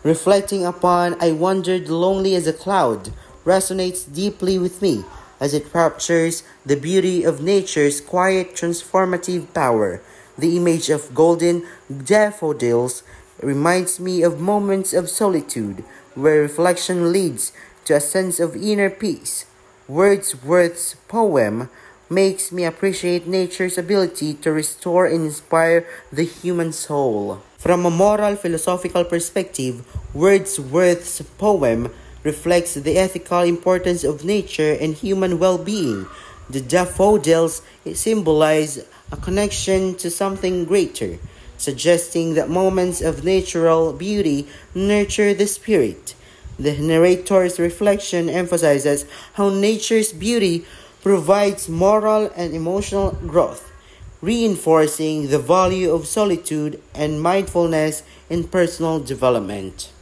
Reflecting upon I Wandered Lonely as a Cloud resonates deeply with me as it captures the beauty of nature's quiet transformative power. The image of golden daffodils reminds me of moments of solitude where reflection leads to a sense of inner peace. Wordsworth's poem makes me appreciate nature's ability to restore and inspire the human soul. From a moral philosophical perspective, Wordsworth's poem reflects the ethical importance of nature and human well-being. The daffodils symbolize a connection to something greater, suggesting that moments of natural beauty nurture the spirit. The narrator's reflection emphasizes how nature's beauty provides moral and emotional growth, reinforcing the value of solitude and mindfulness in personal development.